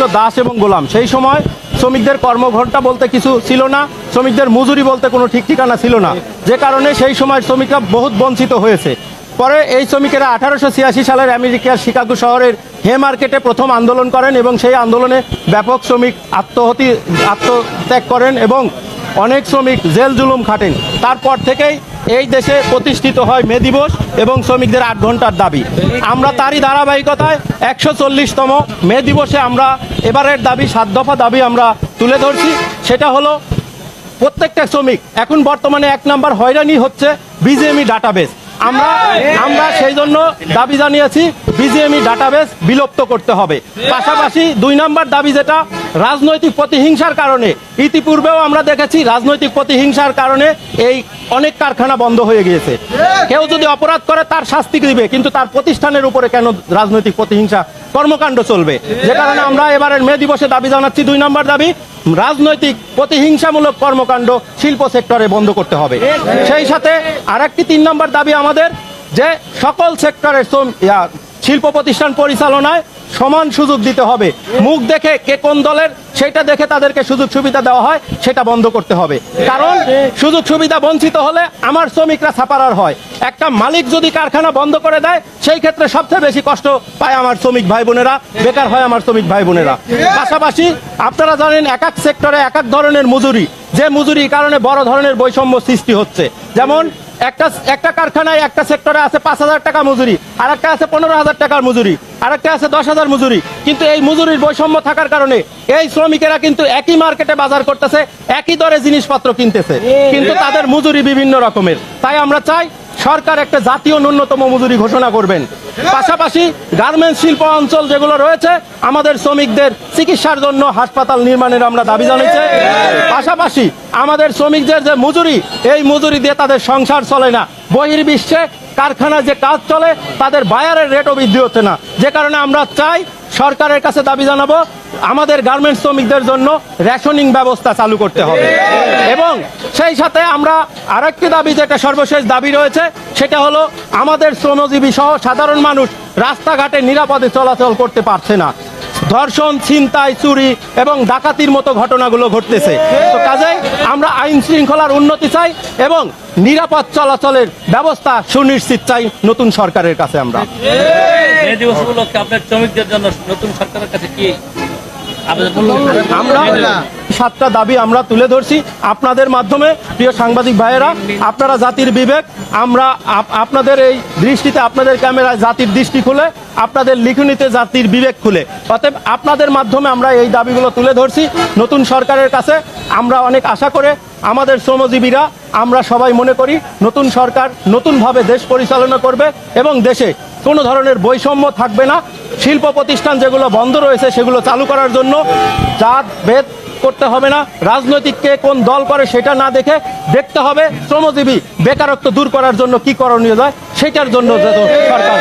ছিল দাস এবং গোলাম। সেই সময় শ্রমিকদের কর্মঘণ্টা বলতে কিছু ছিল না, শ্রমিকদের মজুরি বলতে কোনো ঠিক ঠিকানা ছিল না, যে কারণে সেই সময় শ্রমিকরা বহুত বঞ্চিত হয়েছে। পরে এই শ্রমিকেরা 1886 সালের আমেরিকার শিকাগো শহরের হে মার্কেটে প্রথম আন্দোলন করেন এবং সেই আন্দোলনে ব্যাপক শ্রমিক আত্মত্যাগ করেন এবং অনেক শ্রমিক জেল জুলুম খাটেন। তারপর থেকেই এই দেশে প্রতিষ্ঠিত হয় মে দিবস এবং শ্রমিকদের 8 ঘন্টার দাবি। আমরা তারই ধারাবাহিকতায় 140তম মে দিবসে আমরা এবারের দাবি 7 দফা দাবি আমরা তুলে ধরছি। সেটা হলো প্রত্যেকটা শ্রমিক এখন বর্তমানে 1 নম্বর হয়রানি হচ্ছে বিজিএমই ডাটাবেস। আমরা সেই জন্য দাবি জানিয়েছি বিজিএমই ডাটাবেস বিলুপ্ত করতে হবে। পাশাপাশি 2 নম্বর দাবি যেটা রাজনৈতিক প্রতিহিংসার কারণে, ইতিপূর্বেও আমরা দেখেছি রাজনৈতিক প্রতিহিংসার কারণে এই অনেক কারখানা বন্ধ হয়ে গিয়েছে। কেউ যদি অপরাধ করে তার শাস্তি দিবে, কিন্তু তার প্রতিষ্ঠানের উপরে কেন রাজনৈতিক প্রতিহিংসা কর্মকাণ্ড চলবে? যে কারণে আমরা এবারের মে দিবসে দাবি জানাচ্ছি 2 নম্বর দাবি রাজনৈতিক প্রতিহিংসামূলক কর্মকাণ্ড শিল্প সেক্টরে বন্ধ করতে হবে। সেই সাথে আরেকটি 3 নম্বর দাবি আমাদের যে সকল সেক্টরের শিল্প প্রতিষ্ঠান পরিচালনায় সমান সুযোগ দিতে হবে। মুখ দেখে কে কোন দলের সেটা দেখে তাদেরকে সুযোগ সুবিধা দেওয়া হয়, সেটা বন্ধ করতে হবে। কারণ সুযোগ সুবিধা বঞ্চিত হলে আমার শ্রমিকরা ছাপারার হয়। একটা মালিক যদি কারখানা বন্ধ করে দেয় সেই ক্ষেত্রে সবচেয়ে বেশি কষ্ট পায় আমার শ্রমিক ভাই বোনেরা, বেকার হয় আমার শ্রমিক ভাই বোনেরা। পাশাপাশি আপনারা জানেন এক এক সেক্টরে এক এক ধরনের মজুরি, যে মজুরির কারণে বড় ধরনের বৈষম্য সৃষ্টি হচ্ছে। যেমন একটা কারখানায় একটা সেক্টরে আছে 5,000 টাকা মজুরি, আর একটা আছে 15,000 টাকার মজুরি, আর একটা আছে 10,000 মজুরি। কিন্তু এই মজুরির বৈষম্য থাকার কারণে এই শ্রমিকেরা কিন্তু একই মার্কেটে বাজার করতেছে, একই দরে জিনিসপত্র কিনতেছে, কিন্তু তাদের মজুরি বিভিন্ন রকমের। তাই আমরা চাই সরকার একটা জাতীয় ন্যূনতম মজুরি ঘোষণা করবেন। পাশাপাশি গার্মেন্টস শিল্প অঞ্চল যেগুলো রয়েছে আমাদের শ্রমিকদের চিকিৎসার জন্য হাসপাতাল নির্মাণের আমরা দাবি জানাচ্ছি। পাশাপাশি আমাদের শ্রমিকদের যে মজুরি, এই মজুরি দিয়ে তাদের সংসার চলে না। বহির্বিশ্বে কারখানায় যে কাজ চলে তাদের বায়ারের রেটও বৃদ্ধি হচ্ছে না। যে কারণে আমরা চাই সরকারের কাছে দাবি জানাবো আমাদের গার্মেন্টস শ্রমিকদের জন্য রেশনিং ব্যবস্থা চালু করতে হবে। এবং সেই সাথে আমরা আরেকটি দাবি, যেটা সর্বশেষ দাবি রয়েছে, সেটা হলো আমাদের শ্রমজীবী সহ সাধারণ মানুষ রাস্তাঘাটে নিরাপদে চলাচল করতে পারছে না। ধর্ষণ, ছিনতাই, চুরি এবং ডাকাতির মতো ঘটনাগুলো ঘটতেছে। তো কাজেই আমরা আইন শৃঙ্খলার উন্নতি চাই এবং নিরাপদ চলাচলের ব্যবস্থা সুনিশ্চিত চাই নতুন সরকারের কাছে। আমরা মে দিবস উপলক্ষে আপনার শ্রমিকদের জন্য নতুন সরকারের কাছে কি আমরা 7টা দাবি আমরা তুলে ধরছি আপনাদের মাধ্যমে। প্রিয় সাংবাদিক ভাইয়েরা, আপনারা জাতির বিবেক, আমরা আপনাদের এই দৃষ্টিতে, আপনাদের ক্যামেরায় জাতির দৃষ্টি খুলে, আপনাদের লিখনিতে জাতির বিবেক খুলে, অতএব আপনাদের মাধ্যমে আমরা এই দাবিগুলো তুলে ধরছি নতুন সরকারের কাছে। আমরা অনেক আশা করে আমাদের শ্রমজীবীরা আমরা সবাই মনে করি নতুন সরকার নতুনভাবে দেশ পরিচালনা করবে এবং দেশে কোনো ধরনের বৈষম্য থাকবে না। শিল্প প্রতিষ্ঠান যেগুলো বন্ধ রয়েছে সেগুলো চালু করার জন্য জাত ভেদ করতে হবে না। রাজনৈতিক কে কোন দল করে সেটা না দেখে দেখতে হবে শ্রমজীবী বেকারত্ব দূর করার জন্য কি করণীয় যায়, সেটার জন্য সরকার